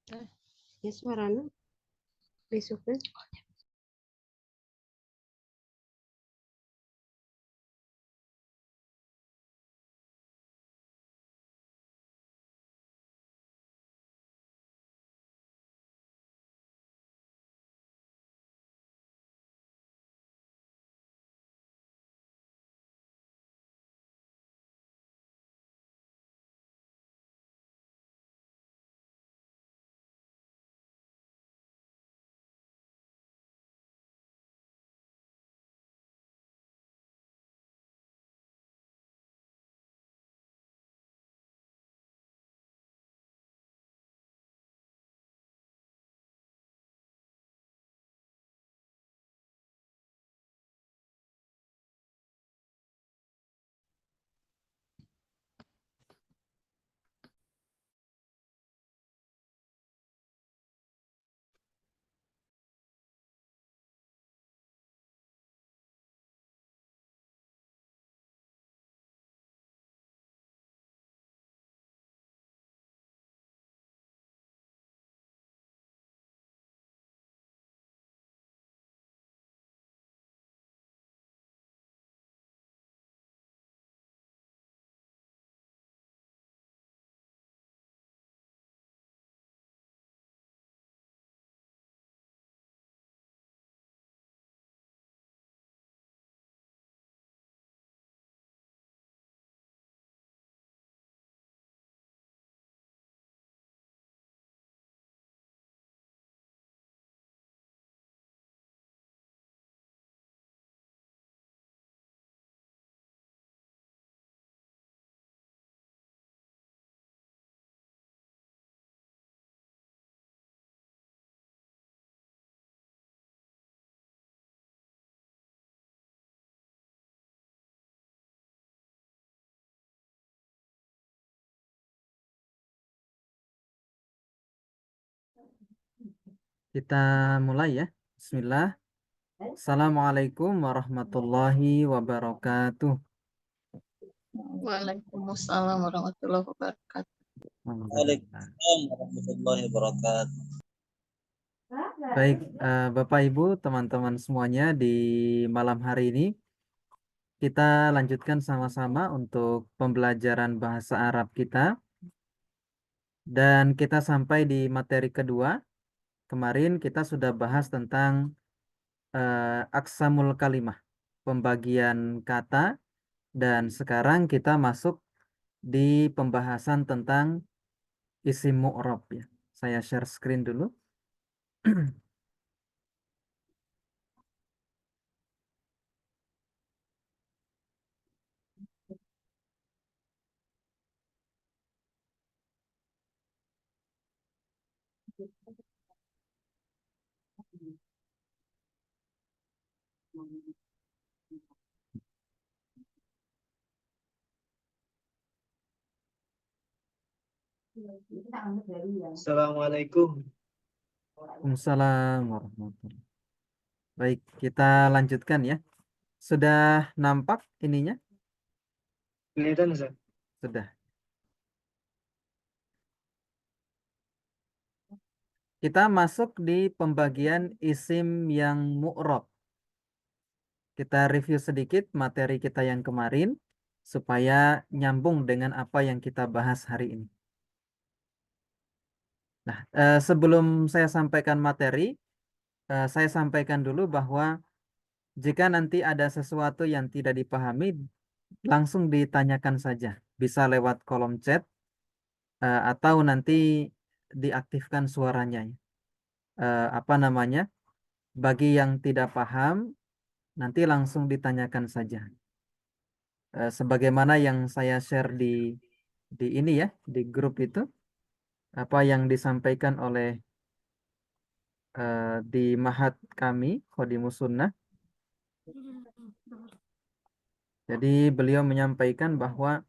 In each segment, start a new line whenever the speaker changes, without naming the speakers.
Ya suaranya besoknya.
Kita mulai ya. Bismillah. Assalamualaikum warahmatullahi wabarakatuh.
Waalaikumsalam warahmatullahi wabarakatuh.
Alhamdulillah.
Waalaikumsalam warahmatullahi wabarakatuh.
Baik, Bapak Ibu, teman-teman semuanya, di malam hari ini kita lanjutkan sama-sama untuk pembelajaran bahasa Arab kita, dan kita sampai di materi kedua. Kemarin kita sudah bahas tentang aksamul kalimah, pembagian kata, dan sekarang kita masuk di pembahasan tentang isim mu'rab ya. Saya share screen dulu.
Assalamualaikum.
Waalaikumsalam warahmatullahi. Baik, kita lanjutkan ya. Sudah nampak ininya?
Kelihatan Ustaz?
Sudah. Kita masuk di pembagian isim yang mu'rab. Kita review sedikit materi kita yang kemarin supaya nyambung dengan apa yang kita bahas hari ini. Nah, sebelum saya sampaikan materi, saya sampaikan dulu bahwa jika nanti ada sesuatu yang tidak dipahami, langsung ditanyakan saja. Bisa lewat kolom chat, atau nanti diaktifkan suaranya. Apa namanya? Bagi yang tidak paham, nanti langsung ditanyakan saja. Sebagaimana yang saya share di ini ya, di grup itu, apa yang disampaikan oleh di Mahat kami, Khodimus Sunnah. Jadi beliau menyampaikan bahwa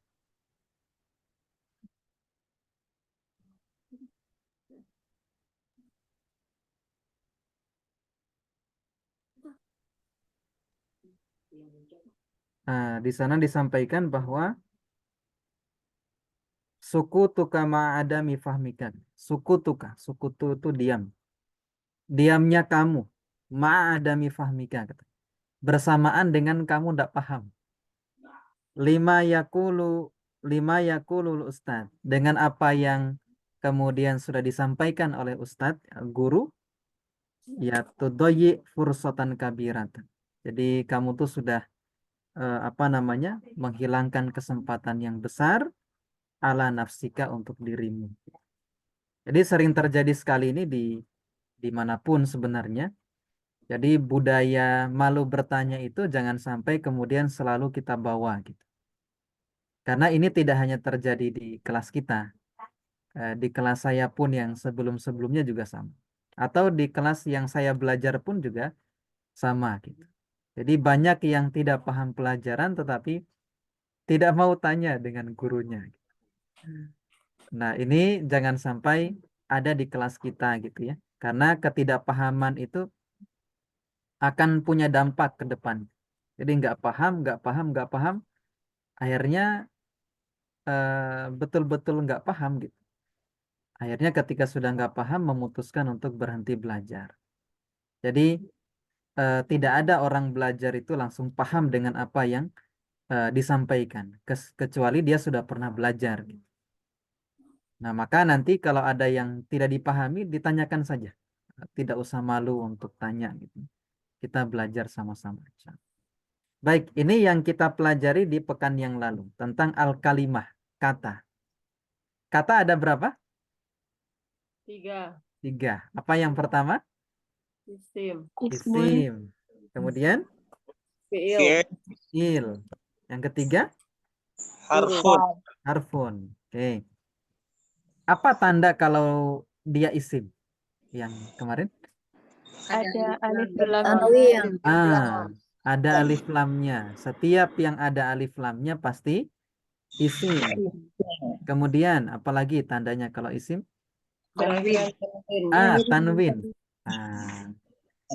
di sana disampaikan bahwa Sukutuka ma'adami fahmika. Sukutuka. Sukutu itu diam. Diamnya kamu. Ma'adami fahmika. Bersamaan dengan kamu tidak paham. Lima yakulul ustadz. Dengan apa yang kemudian sudah disampaikan oleh ustadz, guru. Ya tudoyi fursatan kabiratan. Jadi kamu tuh sudah menghilangkan kesempatan yang besar ala nafsika untuk dirimu. Jadi sering terjadi sekali ini dimanapun sebenarnya. Jadi budaya malu bertanya itu jangan sampai kemudian selalu kita bawa gitu. Karena ini tidak hanya terjadi di kelas kita, di kelas saya pun yang sebelum-sebelumnya juga sama. Atau di kelas yang saya belajar pun juga sama gitu. Jadi banyak yang tidak paham pelajaran tetapi tidak mau tanya dengan gurunya. Nah, ini jangan sampai ada di kelas kita gitu ya. Karena ketidakpahaman itu akan punya dampak ke depan. Jadi nggak paham. Akhirnya betul-betul nggak paham gitu. Akhirnya ketika sudah nggak paham memutuskan untuk berhenti belajar. Jadi tidak ada orang belajar itu langsung paham dengan apa yang disampaikan. Kecuali dia sudah pernah belajar gitu. Nah, maka nanti kalau ada yang tidak dipahami, ditanyakan saja. Tidak usah malu untuk tanya gitu. Kita belajar sama-sama. Baik, ini yang kita pelajari di pekan yang lalu tentang al-kalimah, kata. Kata ada berapa?
3.
3. Apa yang pertama?
Isim.
Isim. Kemudian
Fi'il.
il. Yang ketiga?
Harfun.
Harfun. Oke. Apa tanda kalau dia isim? Yang kemarin?
Ada alif lam.
Ada alif lamnya. Setiap yang ada alif lamnya pasti isim. Kemudian apalagi tandanya kalau isim?
Berakhir tanwin.
Tanwin.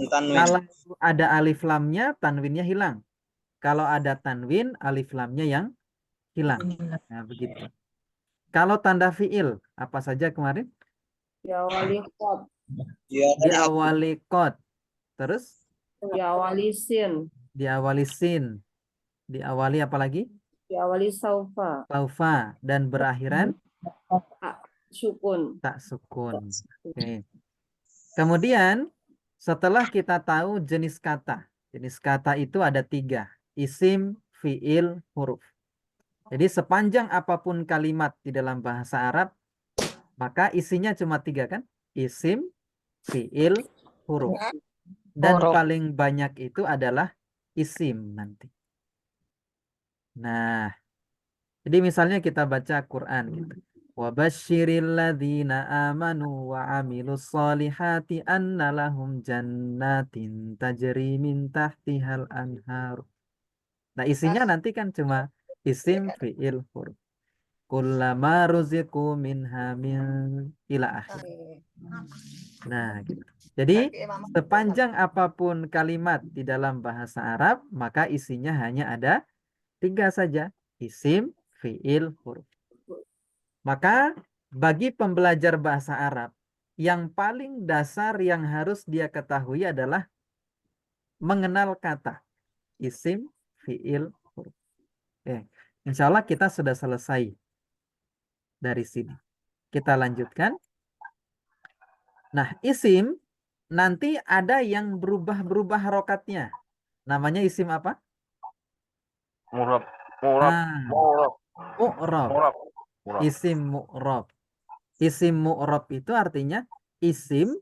Tanwin.
Kalau ada alif lamnya, tanwinnya hilang. Kalau ada tanwin, alif lamnya yang hilang. Nah, begitu. Kalau tanda fiil, apa saja kemarin?
Diawali qad.
Diawali qad. Terus?
Diawali sin.
Diawali sin. Diawali apa lagi?
Diawali saufa.
Saufa. Dan berakhiran?
Sukun.
Tak sukun. Oke. Kemudian, setelah kita tahu jenis kata. Jenis kata itu ada 3. Isim, fiil, huruf. Jadi sepanjang apapun kalimat di dalam bahasa Arab, maka isinya cuma 3 kan? Isim, fiil, huruf. Dan paling banyak itu adalah isim nanti. Nah, jadi misalnya kita baca Quran gitu. Wabasyiril ladzina amanu wa amilus solihati anna lahum jannatin tajri min tahtihal anhar. Nah, isinya nanti kan cuma isim, fiil, huruf. Kullama ruziqu minha min ila akhir. Nah, gitu. Jadi sepanjang apapun kalimat di dalam bahasa Arab, maka isinya hanya ada 3 saja. Isim, fiil, huruf. Maka bagi pembelajar bahasa Arab, yang paling dasar yang harus dia ketahui adalah mengenal kata. Isim, fiil, huruf. Insya Allah kita sudah selesai dari sini. Kita lanjutkan. Nah, isim nanti ada yang berubah-berubah harokatnya. Namanya isim apa?
Mu'rab.
Mu'rab. Isim mu'rab. Isim mu'rab itu artinya isim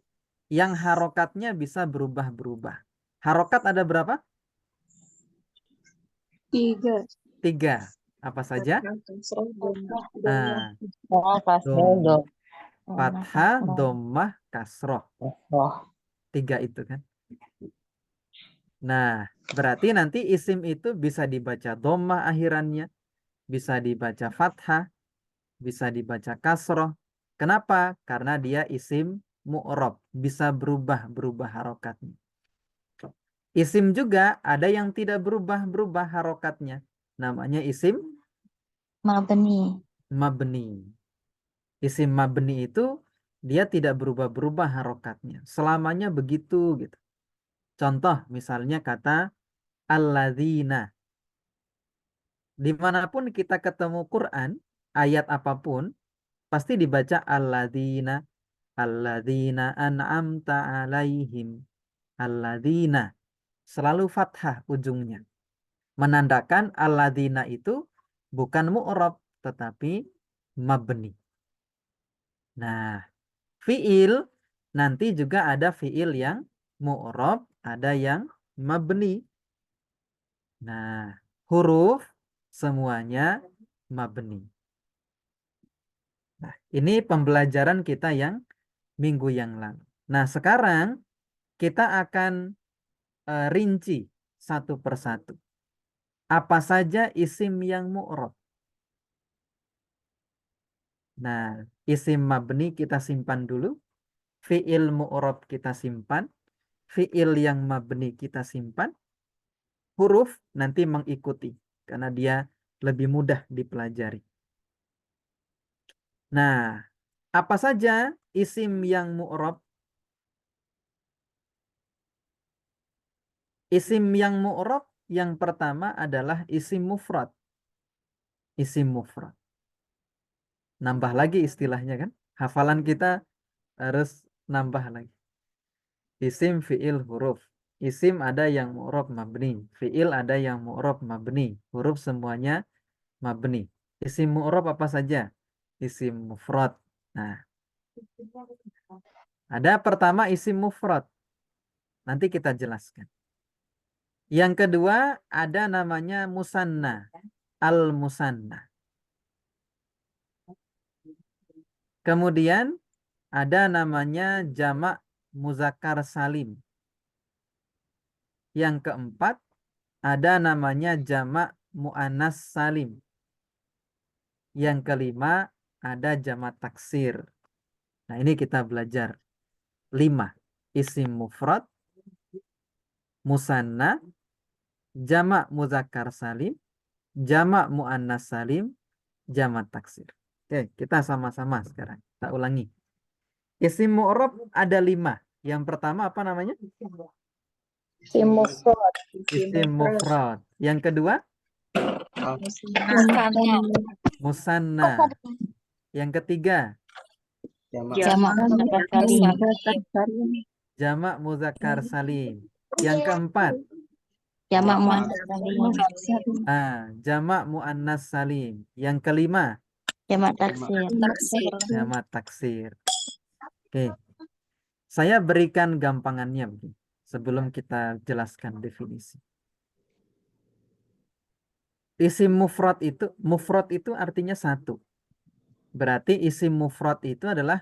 yang harokatnya bisa berubah-berubah. Harokat ada berapa? 3. Apa saja? Fathah, dhammah, kasroh. 3 itu kan. Nah, berarti nanti isim itu bisa dibaca dhammah akhirannya, bisa dibaca fathah, bisa dibaca kasroh. Kenapa? Karena dia isim mu'rab, bisa berubah harokatnya. Isim juga ada yang tidak berubah harokatnya. Namanya isim
Mabni.
mabni. Isim mabni itu dia tidak berubah-berubah harokatnya. Selamanya begitu gitu. Contoh misalnya kata alladzina. Dimanapun kita ketemu Quran, ayat apapun, pasti dibaca alladzina, alladzina an'amta alaihim, alladzina. Selalu fathah ujungnya. Menandakan alladzina itu bukan mu'rab, tetapi mabni. Nah, fiil nanti juga ada fiil yang mu'rab, ada yang mabni. Nah, huruf semuanya mabni. Nah, ini pembelajaran kita yang minggu yang lalu. Nah, sekarang kita akan rinci satu persatu. Apa saja isim yang mu'rab? Nah, isim mabni kita simpan dulu. Fiil mu'rab kita simpan. Fiil yang mabni kita simpan. Huruf nanti mengikuti. Karena dia lebih mudah dipelajari. Nah, apa saja isim yang mu'rab? Isim yang mu'rab yang pertama adalah isim mufrad. Isim mufrad. Nambah lagi istilahnya kan? Hafalan kita harus nambah lagi. Isim, fiil, huruf. Isim ada yang mu'rab mabni. Fiil ada yang mu'rab mabni. Huruf semuanya mabni. Isim mu'rab apa saja? Isim mufrad. Nah, ada pertama isim mufrad. Nanti kita jelaskan. Yang kedua ada namanya musanna. Al-musanna. Kemudian ada namanya jamak muzakkar salim. Yang keempat ada namanya jamak muannas salim. Yang kelima ada jamak taksir. Nah, ini kita belajar 5. Isim mufrad, musanna, jamak muzakkar salim, jamak muannas salim, jamak taksir. Oke, kita sama-sama sekarang. Kita ulangi. Isim mu'rab ada 5. Yang pertama apa namanya?
Isim mufrad.
Isim mufrad. Yang kedua? Musanna. Yang ketiga? Jamak muzakkar salim. Yang keempat?
Jamak muannas salim.
Jamak muannas salim. Yang kelima?
Jamak taksir.
Jamak taksir. Oke. Saya berikan gampangannya begini, sebelum kita jelaskan definisi. Isim mufrad itu artinya satu. Berarti isim mufrad itu adalah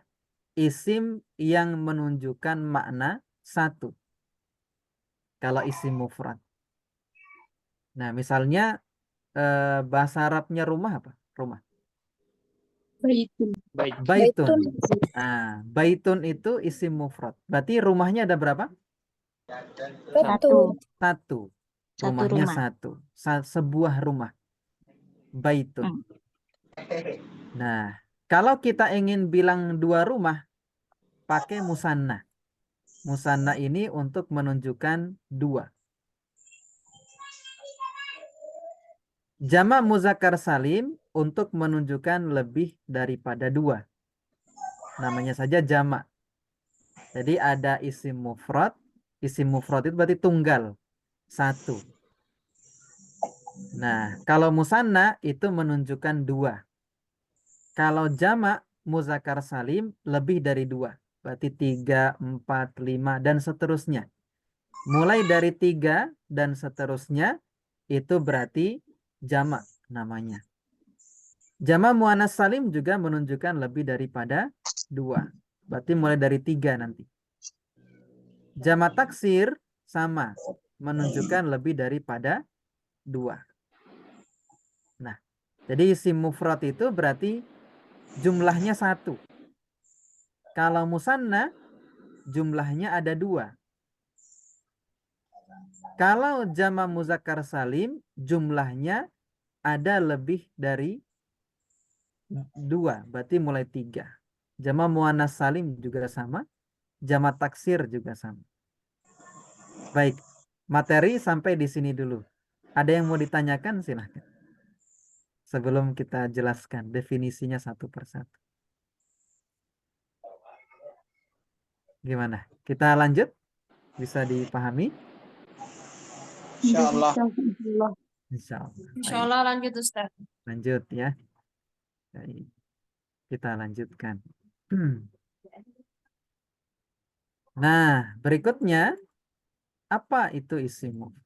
isim yang menunjukkan makna satu. Kalau isim mufrad. Nah, misalnya bahasa Arabnya rumah apa? Rumah. Baitun. Nah, baitun itu isim mufrad. Berarti rumahnya ada berapa?
Satu.
Satu. Rumahnya satu. Sebuah rumah. Baitun. Nah, kalau kita ingin bilang 2 rumah, pakai musanna. Musanna ini untuk menunjukkan 2. Jamak muzakkar salim untuk menunjukkan lebih daripada 2. Namanya saja jamak. Jadi ada isim mufrad. Isim mufrad itu berarti tunggal. 1. Nah, kalau musanna itu menunjukkan 2. Kalau jamak muzakkar salim lebih dari 2. Berarti 3, 4, 5, dan seterusnya. Mulai dari 3 dan seterusnya itu berarti jamak namanya. Jamak muannas salim juga menunjukkan lebih daripada 2. Berarti mulai dari 3 nanti. Jamak taksir sama, menunjukkan lebih daripada 2. Nah, jadi isim mufrad itu berarti jumlahnya 1. Kalau musanna jumlahnya ada 2. Kalau jamak muzakkar salim jumlahnya ada lebih dari 2, berarti mulai 3. Jamak muannas salim juga sama. Jamak taksir juga sama. Baik, materi sampai di sini dulu. Ada yang mau ditanyakan? Silahkan. Sebelum kita jelaskan definisinya satu persatu. Gimana? Kita lanjut? Bisa dipahami?
Insyaallah.
Insya Allah.
Insya
Baik,
Allah lanjut Ustaz.
lanjut ya. Baik. Kita lanjutkan. Nah, berikutnya apa itu isim mufrad?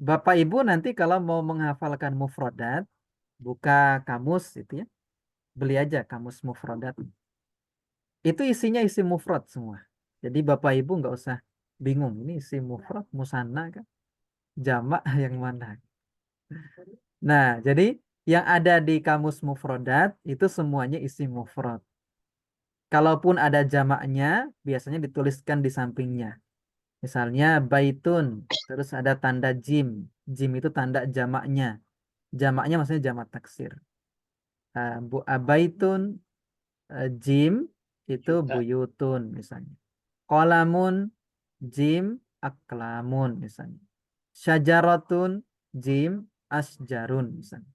Bapak Ibu nanti kalau mau menghafalkan mufradat, buka kamus itu ya. Beli aja kamus mufradat. Itu isinya isim mufrad semua. Jadi Bapak Ibu nggak usah bingung. Ini isim mufrad, musanna kan? Jamak yang mana? Nah, jadi yang ada di kamus mufradat itu semuanya isim mufrad. Kalaupun ada jamaknya, biasanya dituliskan di sampingnya. Misalnya baitun, terus ada tanda jim. Jim itu tanda jamaknya. Jamaknya maksudnya jamak taksir. Baitun, jim itu buyutun misalnya. Qalamun, jim, aklamun misalnya. Syajaratun, jim, asjarun misalnya.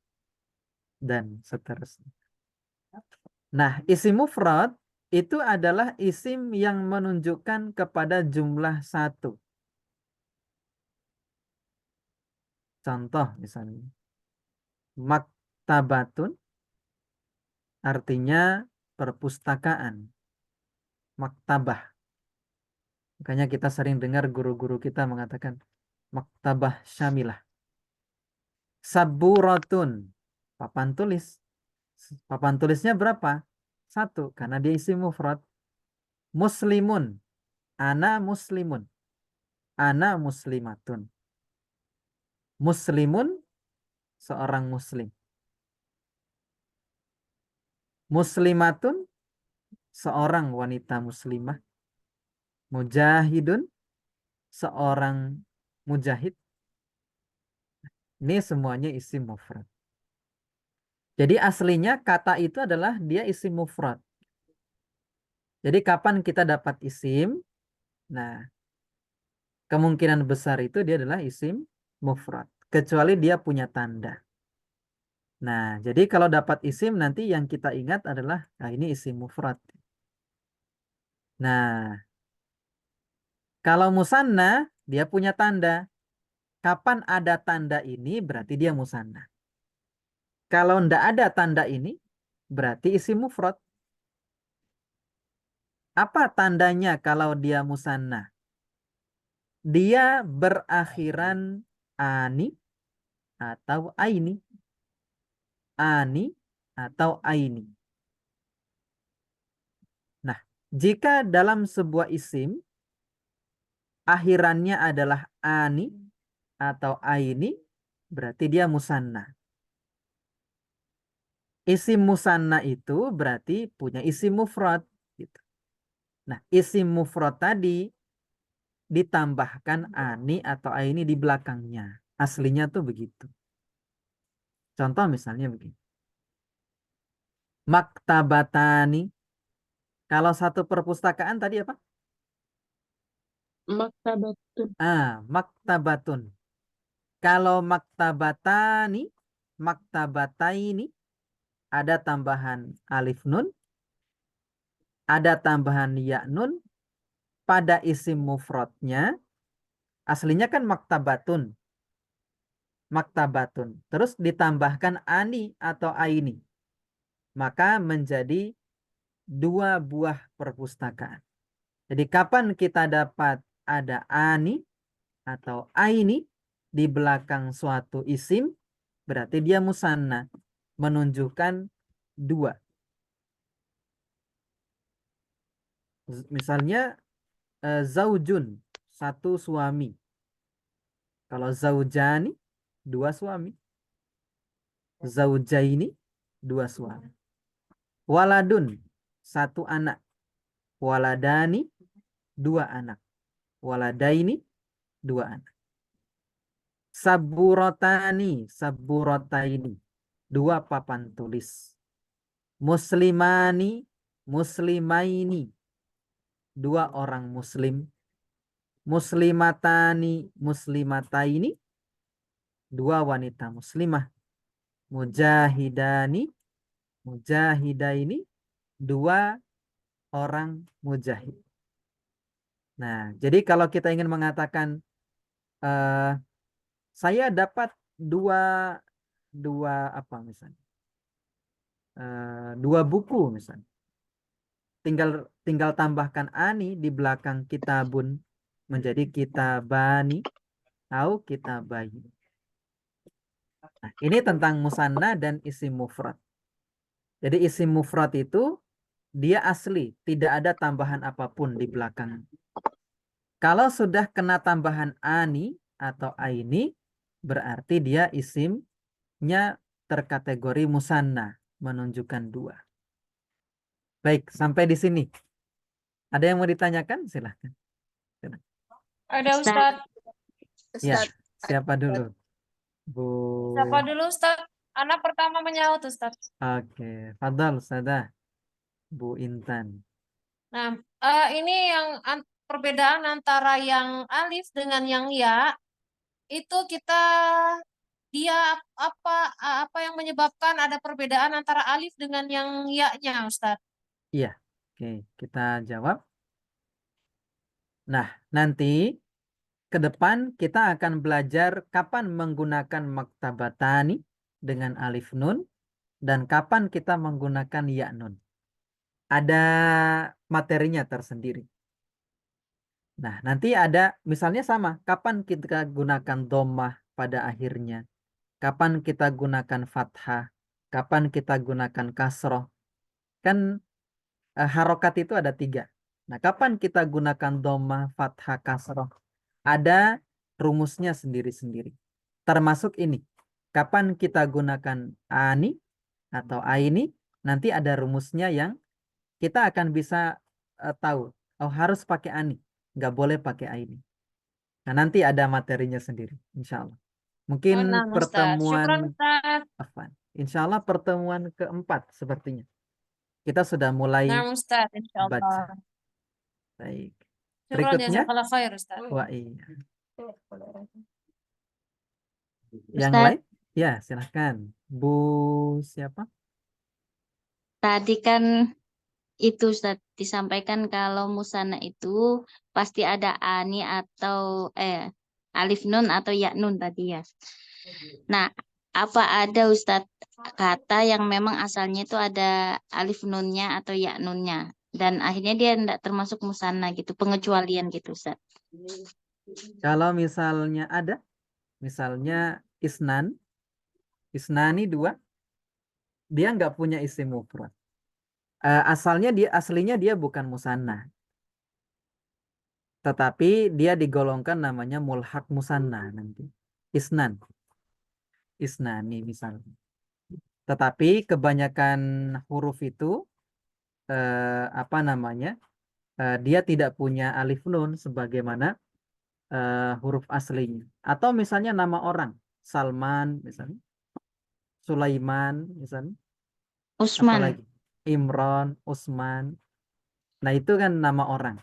Dan seterusnya. Nah, isim mufrad itu adalah isim yang menunjukkan kepada jumlah satu. Contoh misalnya, maktabatun artinya perpustakaan. Maktabah. Makanya kita sering dengar guru-guru kita mengatakan maktabah syamilah. Saburatun, papan tulis. Papan tulisnya berapa? 1, karena dia isim mufrad. Muslimun, ana muslimun. Ana muslimatun. Muslimun, seorang muslim. Muslimatun, seorang wanita muslimah. Mujahidun, seorang mujahid. Ini semuanya isim mufrad. Jadi aslinya kata itu adalah dia isim mufrad. Jadi kapan kita dapat isim? Nah, kemungkinan besar itu dia adalah isim mufrad. Kecuali dia punya tanda. Nah, jadi kalau dapat isim nanti yang kita ingat adalah, nah ini isim mufrad. Nah, kalau musanna, dia punya tanda. Kapan ada tanda ini, berarti dia musanna. Kalau ndak ada tanda ini, berarti isim mufrad. Apa tandanya kalau dia musanna? Dia berakhiran ani atau aini. Ani atau aini. Nah, jika dalam sebuah isim, akhirannya adalah ani atau aini, berarti dia musanna. Isim musanna itu berarti punya isim mufrad. Gitu. Nah, isim mufrad tadi ditambahkan ani atau aini di belakangnya. Aslinya tuh begitu. Contoh misalnya begini. Maktabatani. Kalau satu perpustakaan tadi apa?
Maktabatun.
Maktabatun. Kalau maktabatani, maktabataini, ada tambahan alif nun, ada tambahan ya nun, pada isim mufradnya, aslinya kan maktabatun. Maktabatun. Terus ditambahkan ani atau aini. Maka menjadi 2 buah perpustakaan. Jadi kapan kita dapat ada ani atau aini di belakang suatu isim, berarti dia musanna, menunjukkan 2. Misalnya zaujun, 1 suami. Kalau zaujani, 2 suami. Zaujaini, 2 suami. Waladun, 1 anak. Waladani, 2 anak. Waladaini, 2 anak. Saburotani, saburotaini. dua papan tulis. Muslimani, muslimaini, dua orang muslim. Muslimatani, muslimataini, dua wanita muslimah. Mujahidani, mujahidaini, dua orang mujahid. Nah, jadi kalau kita ingin mengatakan saya dapat dua apa misalnya, dua buku misalnya, tinggal tambahkan ani di belakang kitabun menjadi kitabani atau kitabaini. Nah, ini tentang musanna dan isim mufrad. Jadi isim mufrad itu dia asli, tidak ada tambahan apapun di belakang. Kalau sudah kena tambahan ani atau aini, berarti dia isimnya terkategori musanna, menunjukkan dua. Baik, sampai di sini. Ada yang mau ditanyakan? Silahkan.
Ada
Ustaz.
Ustadz.
Ya,
Ustadz,
siapa dulu? Bu.
Siapa dulu Ustadz? Anak pertama menyaut Ustadz.
Oke, Fadal, Ustazah. Bu Intan.
Nah, ini yang perbedaan antara yang alif dengan yang ya, itu dia apa yang menyebabkan ada perbedaan antara alif dengan yang ya-nya Ustadz?
Iya, oke, kita jawab. Nah, nanti ke depan kita akan belajar kapan menggunakan maktabatani dengan alif nun dan kapan kita menggunakan ya nun. Ada materinya tersendiri. Nah, nanti ada misalnya sama, kapan kita gunakan dhammah pada akhirnya, kapan kita gunakan fathah, kapan kita gunakan kasroh. Kan harokat itu ada 3. Nah, kapan kita gunakan dhammah, fathah, kasroh? Ada rumusnya sendiri-sendiri. Termasuk ini. Kapan kita gunakan ani atau aini, nanti ada rumusnya yang kita akan bisa tahu. Oh, harus pakai ani, nggak boleh pakai aini. Nah, nanti ada materinya sendiri, insya Allah. Mungkin
Nah, Ustadz. Syukran
pertemuan
Ustadz.
Afwan. Insya Allah pertemuan keempat sepertinya. Kita sudah mulai
Nah, Ustadz, insya Allah.
baca. Baik.
Syukran
Berikutnya.
jazakallah khair Ustadz.
Wah, iya. Yang
Ustadz.
lain? Ya, silahkan. Bu siapa?
Tadi kan itu Ustaz disampaikan kalau musana itu pasti ada ani atau alif nun atau ya nun tadi ya. Nah, apa ada Ustaz kata yang memang asalnya itu ada alif nunnya atau ya nunnya dan akhirnya dia tidak termasuk musana gitu, pengecualian gitu Ustaz.
Kalau misalnya ada, misalnya isnan, isnani 2, dia nggak punya isim mufrad. Aslinya dia bukan musanna, tetapi dia digolongkan namanya mulhak musanna nanti. Isnan, isnani misalnya. Tetapi kebanyakan huruf itu apa namanya? Dia tidak punya alif nun sebagaimana huruf aslinya. Atau misalnya nama orang, Salman misalnya, Sulaiman misalnya,
Usman.
apalagi Imron, Usman. Nah, itu kan nama orang.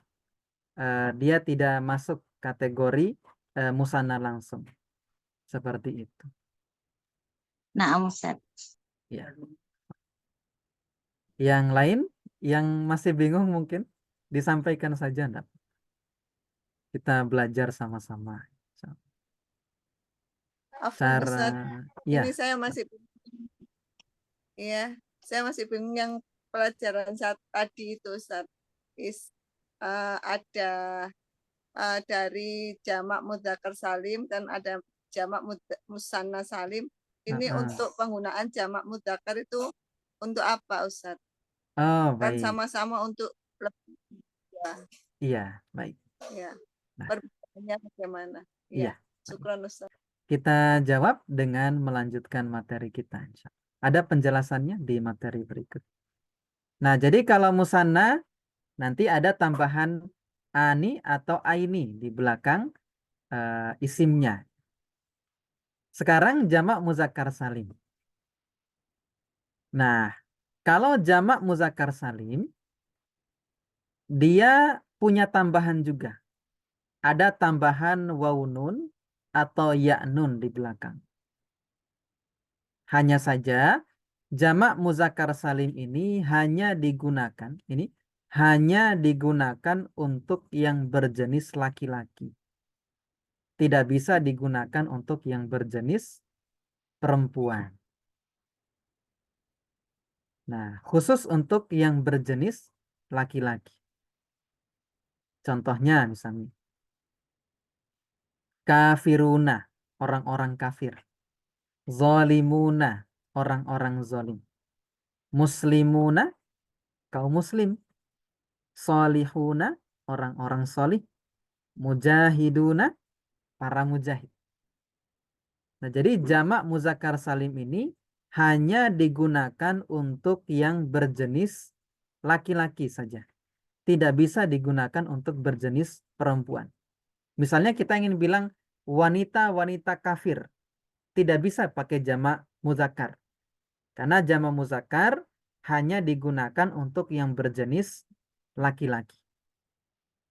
Dia tidak masuk kategori musanna langsung. Seperti itu.
Nah, Ustaz.
Ya. Yang lain yang masih bingung mungkin disampaikan saja, enggak? Kita belajar sama-sama.
Afwan
Cara
Ustadz,
ya,
ini saya masih bingung yang pelajaran saat tadi itu Ustadz. Ada dari jamak mudzakkar salim dan ada jamak musanna salim. Ini untuk penggunaan jamak mudzakkar itu untuk apa Ustadz?
oh,
Kan
baik.
sama-sama untuk ya.
Iya, baik.
Ya.
Nah.
Perbedaannya bagaimana?
Iya.
Syukran Ustaz.
Kita jawab dengan melanjutkan materi kita. Ada penjelasannya di materi berikut. Nah, jadi kalau musanna nanti ada tambahan ani atau aini di belakang isimnya. Sekarang jamak muzakkar salim. Nah, kalau jamak muzakkar salim, dia punya tambahan juga. Ada tambahan waw nun atau ya nun di belakang. Hanya saja jamak muzakkar salim ini hanya digunakan untuk yang berjenis laki-laki. Tidak bisa digunakan untuk yang berjenis perempuan. Nah, khusus untuk yang berjenis laki-laki. Contohnya misalnya kafiruna, orang-orang kafir. Zolimuna, orang-orang zolim. Muslimuna, kaum muslim. Solihuna, orang-orang solih. Mujahiduna, para mujahid. Nah, jadi jamak muzakkar salim ini hanya digunakan untuk yang berjenis laki-laki saja. Tidak bisa digunakan untuk berjenis perempuan. Misalnya kita ingin bilang wanita-wanita kafir. Tidak bisa pakai jamak muzakkar. Karena jamak muzakkar hanya digunakan untuk yang berjenis laki-laki.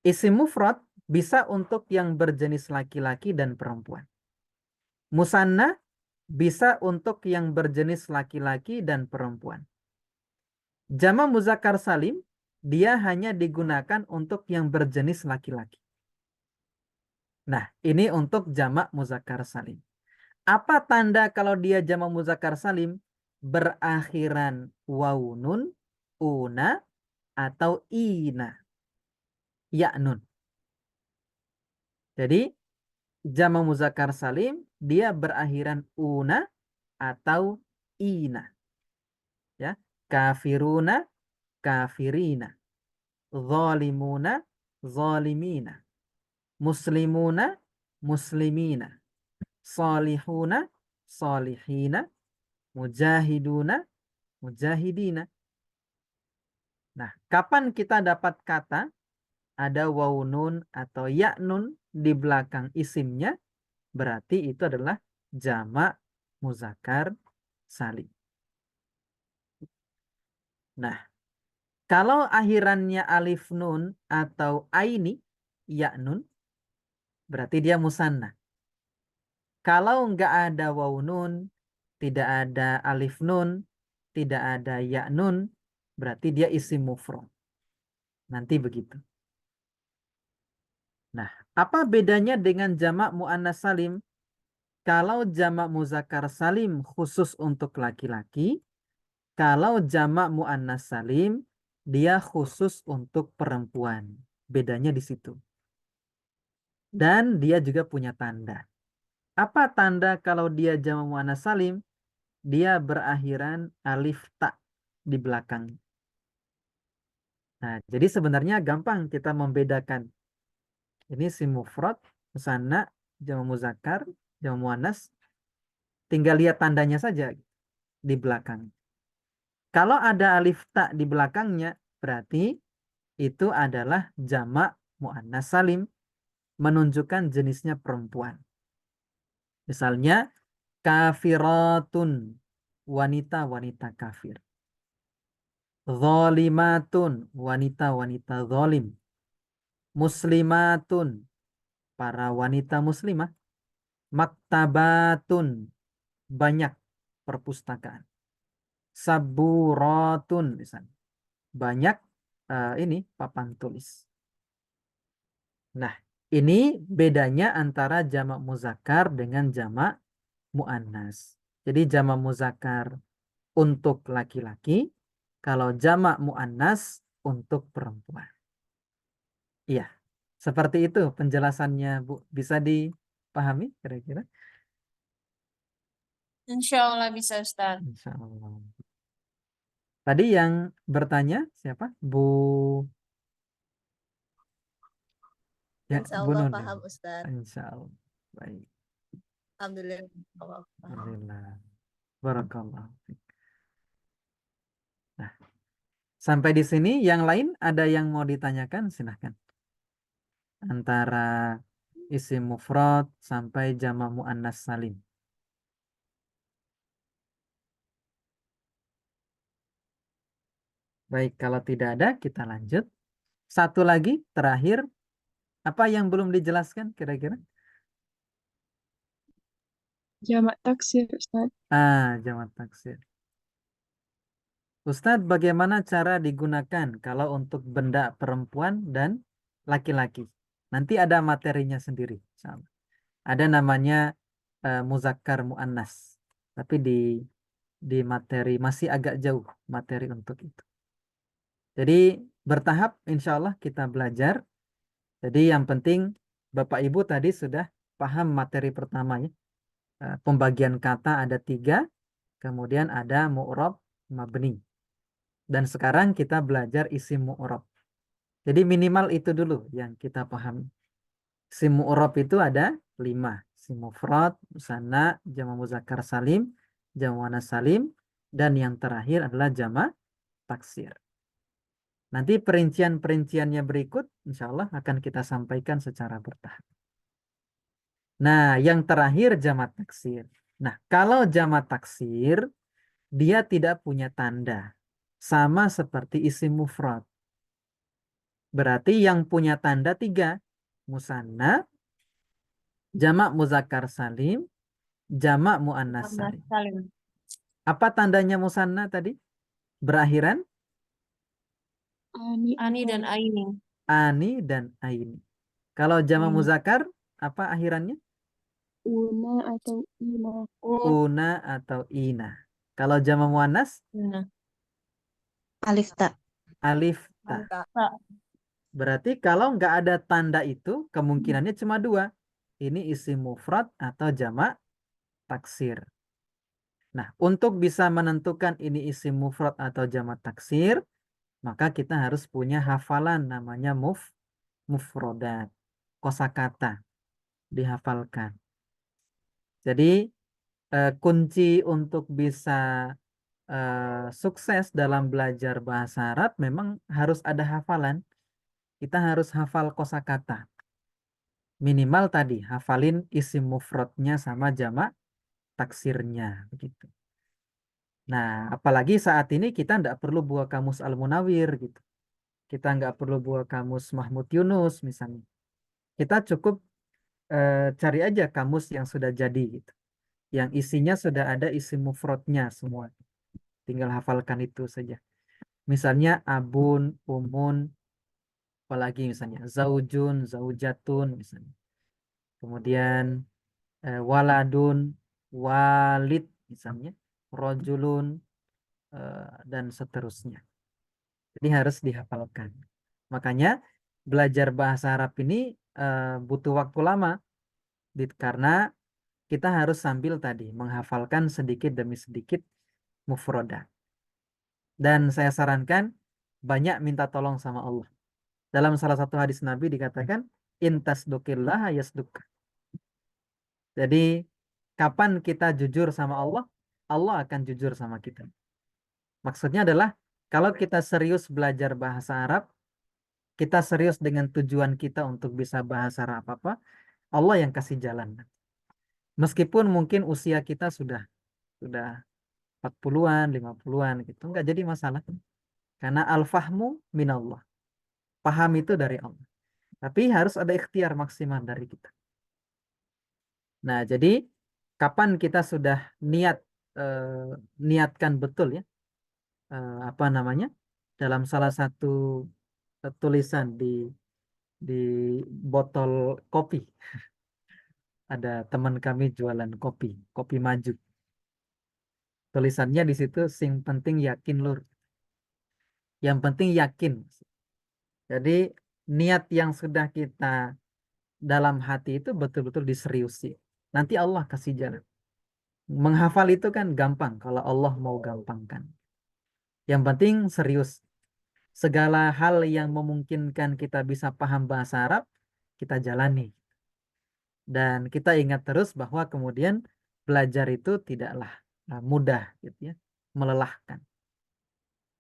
Isim mufrad bisa untuk yang berjenis laki-laki dan perempuan. Musanna bisa untuk yang berjenis laki-laki dan perempuan. Jamak muzakkar salim dia hanya digunakan untuk yang berjenis laki-laki. Nah, ini untuk jamak muzakkar salim. Apa tanda kalau dia jamak muzakkar salim? Berakhiran waunun, una, atau ina. Ya nun. Jadi, jamak muzakkar salim, dia berakhiran una atau ina. Ya, kafiruna, kafirina. Zalimuna, zalimina. Muslimuna, muslimina. Salihuna, salihina. Mujahiduna, mujahidina. Nah, kapan kita dapat kata ada waw nun atau ya nun di belakang isimnya, berarti itu adalah jamak muzakkar salim. Nah, kalau akhirannya alif nun atau aini, ya nun, berarti dia musanna. Kalau nggak ada waw nun, tidak ada alif nun, tidak ada ya nun, berarti dia isim mufrad. Nanti begitu. Nah, apa bedanya dengan jamak muannas salim? Kalau jamak muzakkar salim khusus untuk laki-laki, kalau jamak muannas salim dia khusus untuk perempuan. Bedanya di situ. Dan dia juga punya tanda. Apa tanda kalau dia jamak muannas salim? Dia berakhiran alif ta di belakang. Nah, jadi sebenarnya gampang kita membedakan. Ini si mufrad, musanna, jamak muzakkar, jamak muannas. Tinggal lihat tandanya saja di belakang. Kalau ada alif ta di belakangnya, berarti itu adalah jamak muannas salim, menunjukkan jenisnya perempuan. Misalnya kafiratun, wanita-wanita kafir. Zolimatun, wanita-wanita zolim. Muslimatun, para wanita muslimah. Maktabatun, banyak perpustakaan. Saburatun, misalnya. Banyak ini papan tulis. Nah, ini bedanya antara jamak muzakkar dengan jamak muannas. Jadi jamak muzakkar untuk laki-laki, kalau jamak muannas untuk perempuan. Iya, seperti itu penjelasannya, Bu. Bisa dipahami kira-kira?
Insya Allah bisa, Ustaz.
Insya Allah. Tadi yang bertanya siapa? Bu ya,
Insya
Bu
Allah
Nun.
paham Ustaz.
Insya Allah. Baik.
Alhamdulillah. Allah paham.
Alhamdulillah. Barakallah. Nah, sampai di sini yang lain ada yang mau ditanyakan? Silahkan. Antara isim mufrad sampai jamak muannas salim. Baik, kalau tidak ada kita lanjut. Satu lagi terakhir, apa yang belum dijelaskan kira-kira?
Jamak taksir, Ustaz.
Jamak taksir. Ustadz, bagaimana cara digunakan kalau untuk benda perempuan dan laki-laki? Nanti ada materinya sendiri. Insyaallah. Ada namanya muzakkar muannas. Tapi di materi masih agak jauh materi untuk itu. Jadi bertahap insya Allah kita belajar. Jadi yang penting Bapak Ibu tadi sudah paham materi pertamanya. Pembagian kata ada 3. Kemudian ada mu'rab, mabni. Dan sekarang kita belajar isim mu'rab. Jadi minimal itu dulu yang kita pahami. Isim mu'rab itu ada 5. Isim mufrad, musanna, jama' muzakkar salim, jama' muannas salim, dan yang terakhir adalah jama' taksir. Nanti perincian-perinciannya berikut insya Allah akan kita sampaikan secara bertahap. Nah, yang terakhir jama' taksir. Nah, kalau jama' taksir dia tidak punya tanda. Sama seperti isim mufrad. Berarti yang punya tanda 3. Musanna, jamak muzakkar salim, jamak muannas salim.
Salim.
Apa tandanya musanna tadi? Berakhiran
Ani dan Aini.
ani dan aini. Kalau jamak
Aini.
muzakkar apa akhirannya?
Una atau ina.
Una atau ina. Kalau jamak muannas
Nah,
Alif ta.
alif ta.
Mantap.
Berarti kalau nggak ada tanda itu kemungkinannya cuma 2. Ini isim mufrad atau jamak taksir. Nah, untuk bisa menentukan ini isim mufrad atau jamak taksir, maka kita harus punya hafalan namanya mufrodat. Kosakata dihafalkan. Jadi kunci untuk bisa sukses dalam belajar bahasa Arab memang harus ada hafalan. Kita harus hafal kosakata. Minimal tadi hafalin isim mufradnya sama jamak taksirnya begitu. Nah, apalagi saat ini kita nggak perlu buat kamus Al-Munawir gitu. Kita nggak perlu buat kamus Mahmud Yunus misalnya. Kita cukup cari aja kamus yang sudah jadi gitu. Yang isinya sudah ada isim mufradnya semua. Tinggal hafalkan itu saja. Misalnya abun, umun, apalagi misalnya zaujun, zaujatun misalnya. Kemudian waladun, walid misalnya, rojulun, dan seterusnya. Jadi harus dihafalkan. Makanya belajar bahasa Arab ini butuh waktu lama karena kita harus sambil tadi menghafalkan sedikit demi sedikit mufrodat. Dan saya sarankan banyak minta tolong sama Allah. Dalam salah satu hadis Nabi dikatakan intasdukillah yasduk. Jadi kapan kita jujur sama Allah, Allah akan jujur sama kita. Maksudnya adalah kalau kita serius belajar bahasa Arab, kita serius dengan tujuan kita untuk bisa bahasa Arab apa, Allah yang kasih jalan. Meskipun mungkin usia kita sudah 40-an, 50-an gitu, nggak jadi masalah. Karena al-fahmu minallah. Paham itu dari Allah. Tapi harus ada ikhtiar maksimal dari kita. Nah, jadi kapan kita sudah niatkan betul ya, apa namanya, dalam salah satu tulisan di botol kopi. Ada teman kami jualan kopi maju. Tulisannya di situ sing penting yakin lur. Yang penting yakin. Jadi niat yang sudah kita dalam hati itu betul-betul diseriusi. Nanti Allah kasih jalan. Menghafal itu kan gampang kalau Allah mau gampangkan. Yang penting serius. Segala hal yang memungkinkan kita bisa paham bahasa Arab, kita jalani. Dan kita ingat terus bahwa kemudian belajar itu tidaklah mudah gitu ya, melelahkan.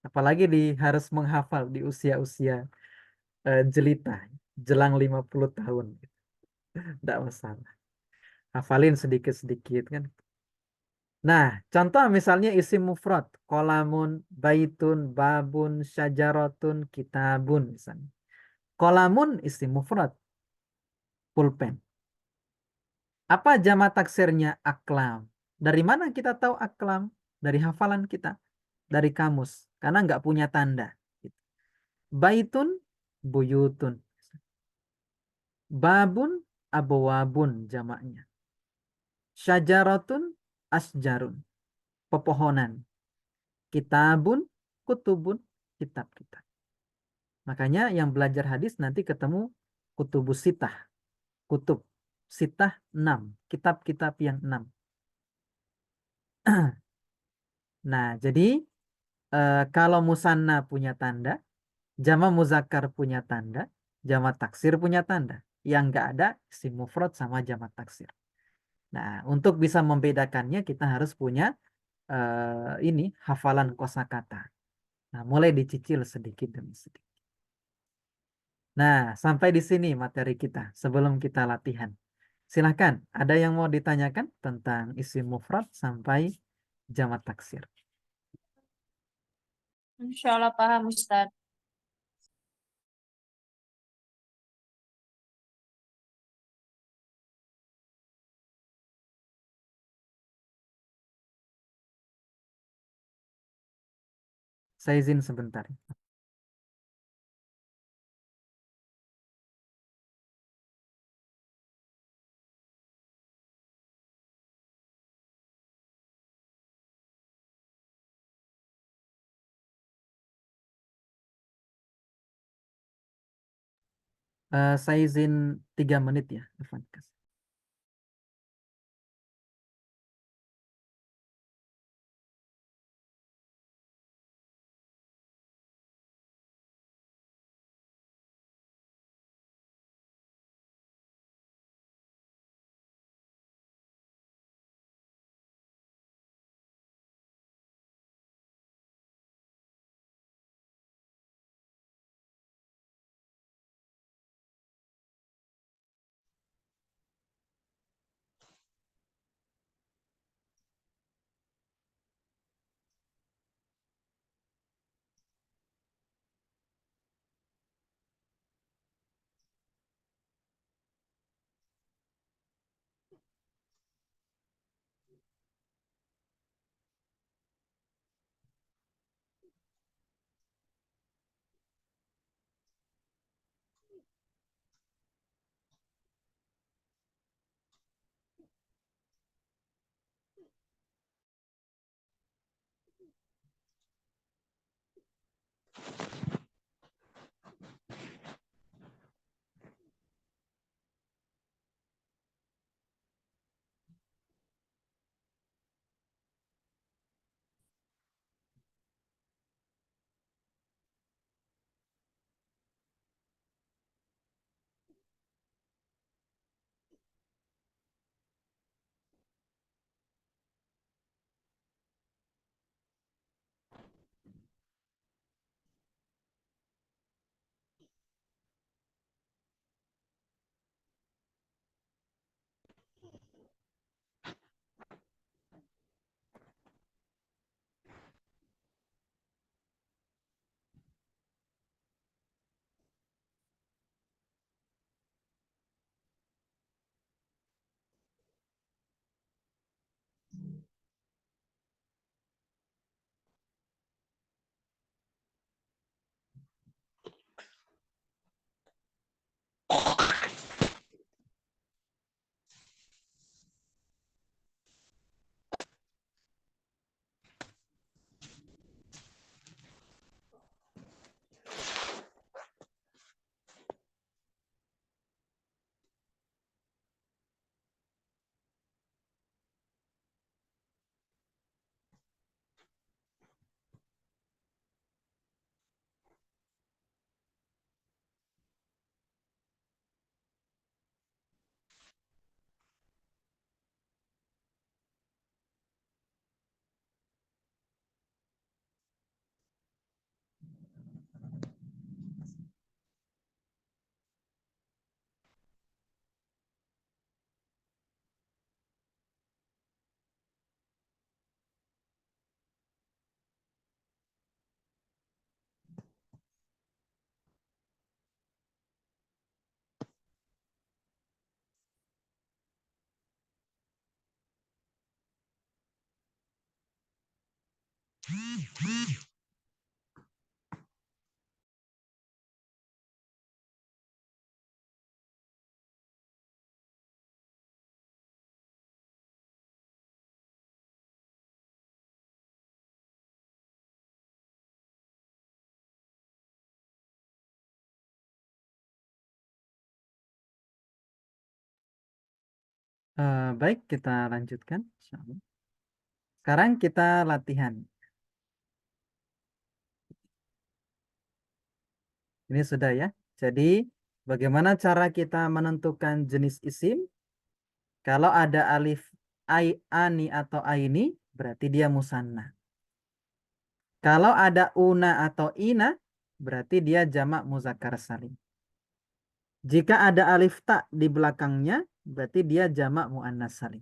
Apalagi harus menghafal di usia-usia jelita, jelang 50 tahun. Tidak masalah. Hafalin sedikit-sedikit kan. Nah, contoh misalnya isim mufrad, kolamun, baitun, babun, syajaratun, kitabun misalnya. Kolamun isim mufrad, pulpen. Apa jamak taksirnya? Aklam. Dari mana kita tahu aklam? Dari hafalan kita, dari kamus, karena nggak punya tanda. Baitun, buyutun. Babun, abwabun jamaknya. Syajaratun, asjarun. Pepohonan. Kitabun, kutubun, kitab-kitab. Makanya yang belajar hadis nanti ketemu kutubus sitah. Kutub sitah 6. Kitab-kitab yang 6. Nah, jadi kalau musanna punya tanda, jama muzakkar punya tanda, jama taksir punya tanda. Yang nggak ada isim mufrad sama jama taksir. Nah, untuk bisa membedakannya kita harus punya ini hafalan kosakata. Nah, mulai dicicil sedikit demi sedikit. Nah, sampai di sini materi kita sebelum kita latihan. Silahkan, ada yang mau ditanyakan tentang isim mufrad sampai jamak taksir?
Insya Allah paham Ustaz.
Saya izin sebentar. Saya izin 3 menit ya, Irfan. Baik, kita lanjutkan. Insyaallah. Sekarang kita latihan. Ini sudah ya. Jadi, bagaimana cara kita menentukan jenis isim? Kalau ada alif ani atau aini, berarti dia musanna. Kalau ada una atau ina, berarti dia jamak muzakkar salim. Jika ada alif ta di belakangnya, berarti dia jamak muannas salim.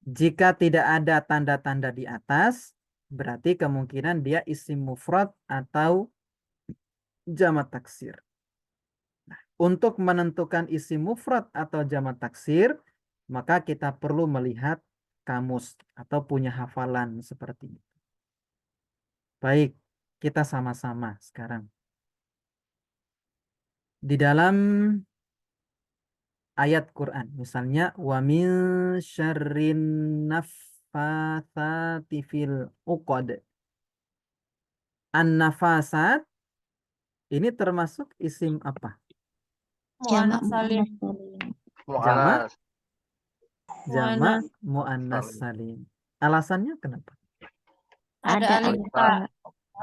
Jika tidak ada tanda-tanda di atas, berarti kemungkinan dia isim mufrad atau jamak taksir. Nah, untuk menentukan isim mufrad atau jamak taksir, maka kita perlu melihat kamus atau punya hafalan seperti itu. Baik, kita sama-sama sekarang. Di dalam ayat Quran, misalnya wa min syarrin naffatsati fil uqad. An-nafasat ini termasuk isim apa?
Jamak
Mu'annas salim.
muannas salim.
Jamak
Mu'annas.
muannas
Salim.
salim. Alasannya kenapa?
Ada alif
alif
ta.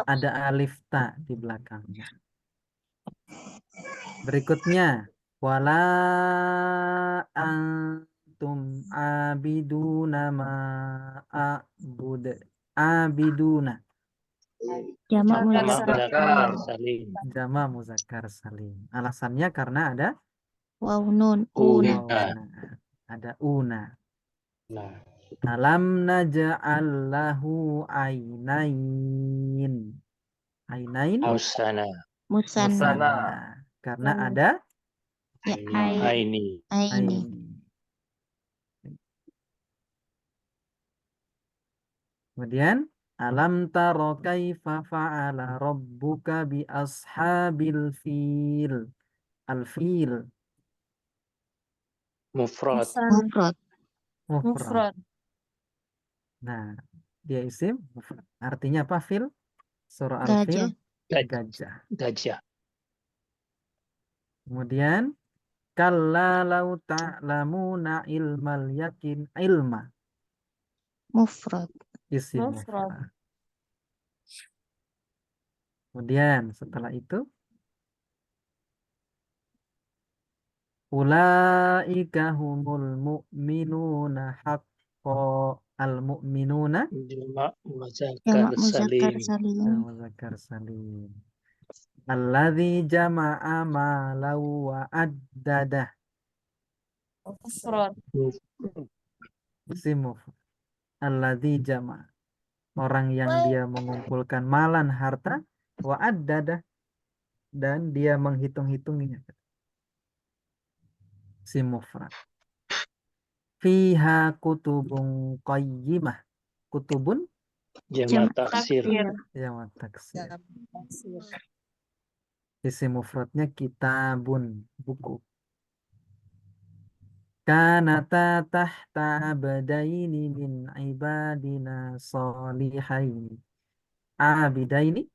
Ada alif ta di belakangnya. Berikutnya, wala antum abiduna ma a'bud. Abiduna.
Jamak
Muzakkar
muzakkar
salim.
salim.
Jamak muzakkar salim. Alasannya karena ada
Waw nun
Una.
una.
ada una.
Nah,
Alam naj'al lahu ainain. Ainain
Musana.
Musanna.
musanna. Karena ada
Ya
Aini.
aini.
ain. Kemudian alam taro kaifa fa'ala rabbuka bi ashabil fil. Al-fil
Mufrad.
Mufrad.
mufrad.
Mufrad.
Nah, dia isim mufrad. Artinya apa fil? Surah
Gajah.
Al-fil gajah.
Gajah.
Kemudian kalla lau ta'lamuna ilmal yakin ilma
Mufrad.
isim
Mufrad.
mufrad. Kemudian setelah itu ulaika humul mu'minuna haqqo al-mu'minuna
Jamak muzakkar
Jamak muzakkar
salim.
salim.
muzakkar salim. Alladzi jama'a malau wa addadah
Mufrad.
isim mufrad. Alladzi jama'a orang yang dia mengumpulkan malan harta wa addadah dan dia menghitung-hitungnya. Isim mufrad. Fiha kutubun qayyimah. Kutubun
Jamak taksir.
jamak taksir. Isim mufradnya kitabun, buku. Kanata tahta abdaini min ibadina solihaini. Abidaini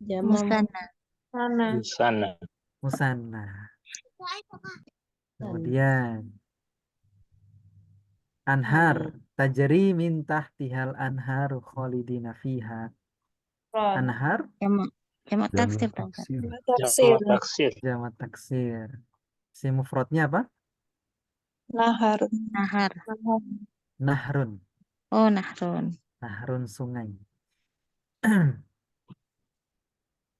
Musanna.
Sana. Musana.
musanna. Kemudian anhar tajri min tahtihal anharu khalidina fiha. Anhar
Jamak taksir.
Jamak taksir.
jamak taksir. Isim mufradnya apa?
Nahar.
Nahar.
Nahrun.
Oh nahrun.
Nahrun sungai.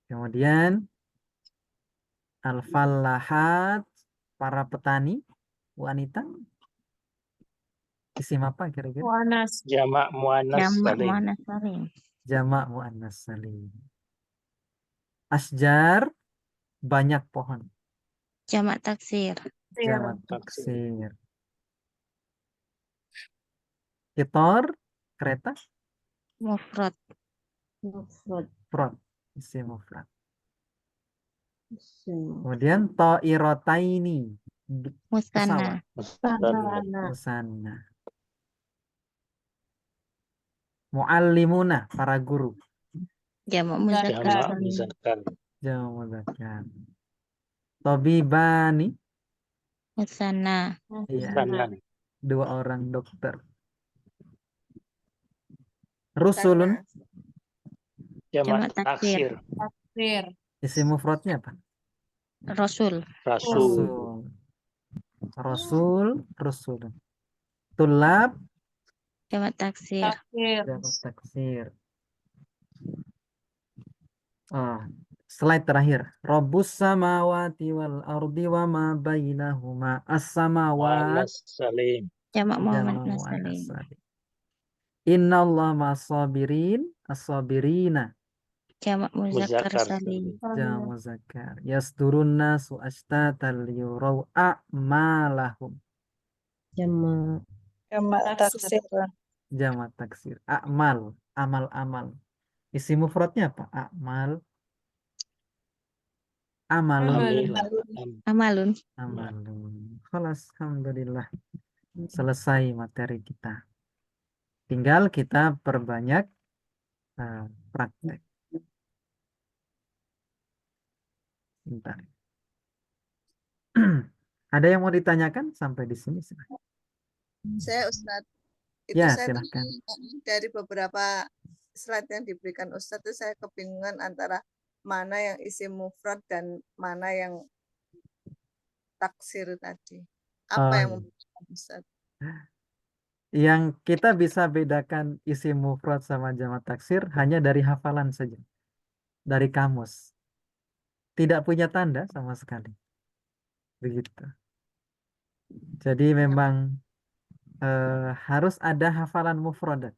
Kemudian al-fallahat para petani wanita. Isim apa kira-kira?
Mu'annas. Jamak muannas
Jamak
salim.
muannas salim.
Jamak muannas salim. Asjar banyak pohon.
Jamak taksir.
Jamak taksir. Kitor kereta.
Mufrad.
Mufrad.
Mufrad. Isim mufrad.
Isim.
Kemudian to'irotaini. Pesawat.
Musanna.
Sana.
Musanna. Muallimuna, para guru.
Jamak muzakkar
Jamak
salim.
muzakkar.
Jamak muzakkar. Tobibani,
Musanna.
iya,
Musanna.
2 orang dokter. Rusulun,
Jamak
Jamak taksir.
taksir.
Taksir.
isim mufradnya apa?
Rasul.
Rasul.
Rasul, Rasul. Tulab,
Jamak taksir.
Taksir.
jamak taksir. Slide terakhir. Rabbus samawati wal ardi wa ma bainahuma. As-samawat.
Muannas salim.
Jamak Muhammad
Jamak muannas
Nasalim.
salim. Innallaha ma'as-sabirin, as-sabirina.
Jamak muzakkar
Muzakkar
salim.
salim.
Jamak muzakkar. Yasdurun nasu ashtatan liyuraw a'malahum.
Jamak.
Jamak
Taksir.
taksir.
Jamak taksir. A'mal, amal-amal. Isi mufradnya apa? A'mal. Amalun.
Amilah.
Amalun.
Amalun. Khalas, alhamdulillah. Selesai materi kita. Tinggal kita perbanyak praktek. Bentar. Ada yang mau ditanyakan sampai di sini? Silakan.
Saya Ustadz, itu
Ya,
saya
silahkan.
dari beberapa slide yang diberikan Ustadz itu saya kebingungan antara mana yang isim mufrad dan mana yang taksir tadi. Apa yang
iya.
membedakan Ustadz?
Yang kita bisa bedakan isim mufrad sama jamak taksir hanya dari hafalan saja. Dari kamus. Tidak punya tanda sama sekali. Begitu. Jadi memang harus ada hafalan mufradat.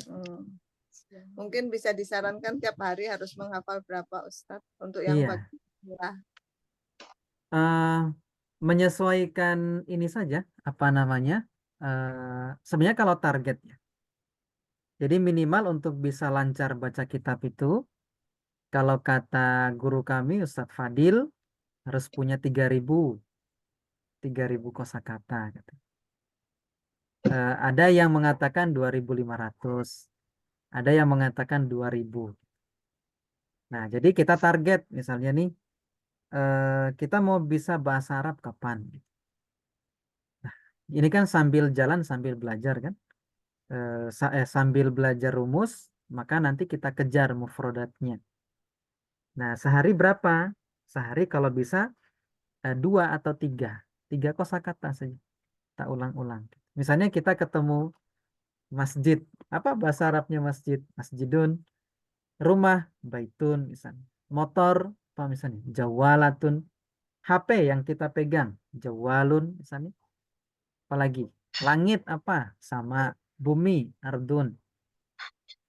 Hmm. Mungkin bisa disarankan tiap hari harus menghafal berapa Ustadz untuk yang
Iya.
bagian
Menyesuaikan ini saja, apa namanya? Sebenarnya kalau target ya. Jadi minimal untuk bisa lancar baca kitab itu, kalau kata guru kami Ustadz Fadil harus punya 3.000 kosakata. Gitu. Ada yang mengatakan 2.500, ada yang mengatakan 2.000. Nah, jadi kita target misalnya nih, kita mau bisa bahasa Arab kapan? Nah, ini kan sambil jalan sambil belajar kan? Sambil belajar rumus, maka nanti kita kejar mufrodatnya. Nah, sehari berapa? Sehari kalau bisa 2 atau 3 kosakata saja. Tak ulang-ulang. Misalnya kita ketemu masjid. Apa bahasa Arabnya masjid? Masjidun. Rumah, baitun misalnya. Motor, apa misalnya? Jawalatun. HP yang kita pegang, jawalun misalnya. Apalagi? Langit apa? Sama. Bumi, ardun.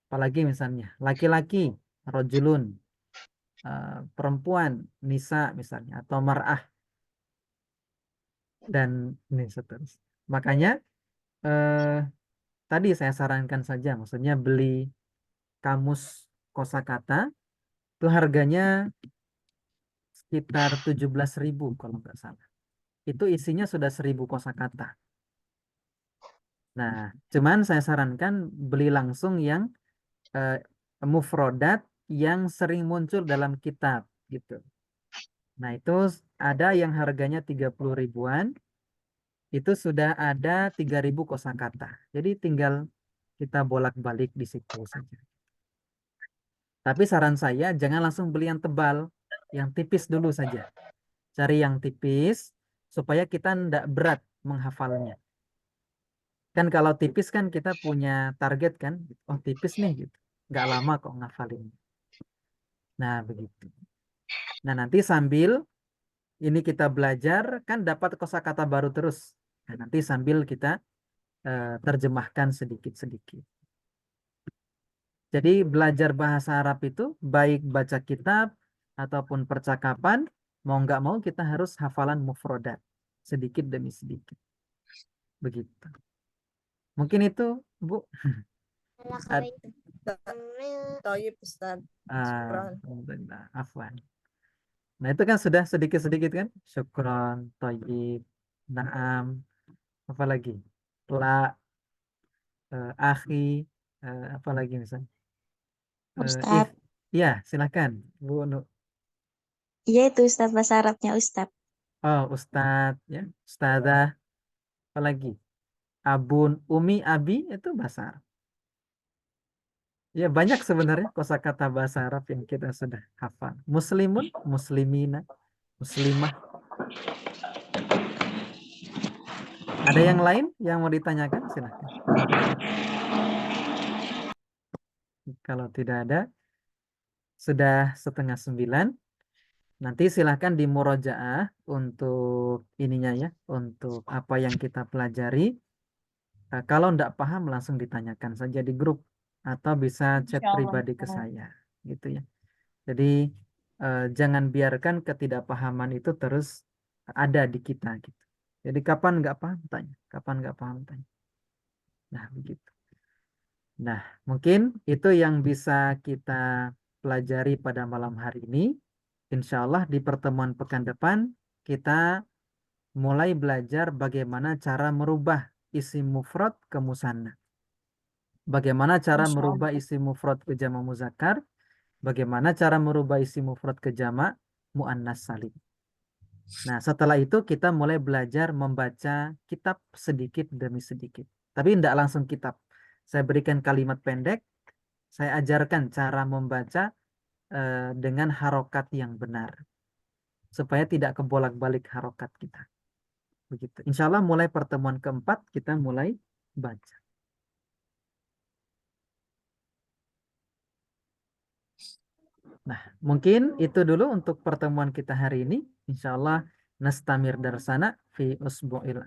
Apalagi misalnya? Laki-laki, rojulun. Perempuan, nisa misalnya. Atau mar'ah. Dan ini seterusnya. Makanya tadi saya sarankan saja, maksudnya beli kamus kosakata itu harganya sekitar 17.000 kalau nggak salah. Itu isinya sudah 1.000 kosakata. Nah, cuman saya sarankan beli langsung yang mufrodat yang sering muncul dalam kitab gitu. Nah, itu ada yang harganya 30 ribuan. Itu sudah ada 3.000 kosakata. Jadi tinggal kita bolak-balik di situ saja. Tapi saran saya jangan langsung beli yang tebal, yang tipis dulu saja. Cari yang tipis supaya kita tidak berat menghafalnya. Kan kalau tipis kan kita punya target kan, oh tipis nih gitu. Nggak lama kok ngafalin. Nah begitu. Nah nanti sambil ini kita belajar kan dapat kosakata baru terus. Nah, nanti sambil kita terjemahkan sedikit-sedikit. Jadi belajar bahasa Arab itu baik baca kitab ataupun percakapan, mau nggak mau kita harus hafalan mufrodat sedikit demi sedikit. Begitu. Mungkin itu, Bu. Ad-
Toyib Ustaz. Syukran.
Alhamdulillah, afwan. Nah, itu kan sudah sedikit-sedikit kan? Syukron, toyib, naam, apa lagi? La, akhi, apa lagi misalnya?
Ustadz.
Ya, silakan, Bu Nur.
Iya itu Ustadz bahasa Arabnya Ustadz.
Oh, Ustadz, ya, Ustadzah, apa lagi? Abun, Umi, Abi, itu bahasa Arab. Ya, banyak sebenarnya kosakata bahasa Arab yang kita sudah hafal. Muslimun, muslimina, muslimah. Ada yang lain yang mau ditanyakan? Silakan. Kalau tidak ada, sudah 8:30. Nanti silahkan di murojaah untuk ininya ya, untuk apa yang kita pelajari. Kalau tidak paham langsung ditanyakan saja di grup atau bisa chat pribadi ke saya, gitu ya. Jadi jangan biarkan ketidakpahaman itu terus ada di kita, gitu. Jadi kapan nggak paham tanya, kapan nggak paham tanya. Nah begitu. Nah mungkin itu yang bisa kita pelajari pada malam hari ini. Insya Allah di pertemuan pekan depan kita mulai belajar bagaimana cara merubah isim mufrad ke musanna. Bagaimana cara merubah isim mufrad ke jamak muzakkar. Bagaimana cara merubah isim mufrad ke jamak muannas salim. Nah, setelah itu kita mulai belajar membaca kitab sedikit demi sedikit. Tapi tidak langsung kitab. Saya berikan kalimat pendek. Saya ajarkan cara membaca dengan harokat yang benar. Supaya tidak kebolak-balik harokat kita. Begitu. Insya Allah mulai pertemuan keempat kita mulai baca. Nah, mungkin itu dulu untuk pertemuan kita hari ini. Insya Allah nastamir darsana fi usbu'il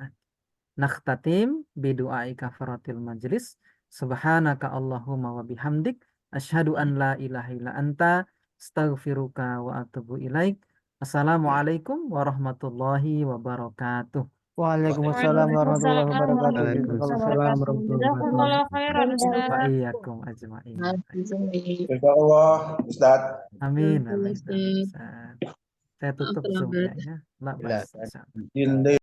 nakhtatim bidu'ai kafaratil majlis. Subhanaka Allahumma wa bihamdik. Asyhadu an la ilaha illa anta. Astaghfiruka wa atubu ilaik. Assalamualaikum warahmatullahi wabarakatuh.
Waalaikumsalam warahmatullahi wabarakatuh.
Waalaikumsalam warahmatullahi
Jazakumullah khairan Ustaz.
Wa iyyakum ajma'in.
Allah, Ustaz.
Amin. Amin. Amin. Saya tutup Zoom-nya ya. La bas.
Iya.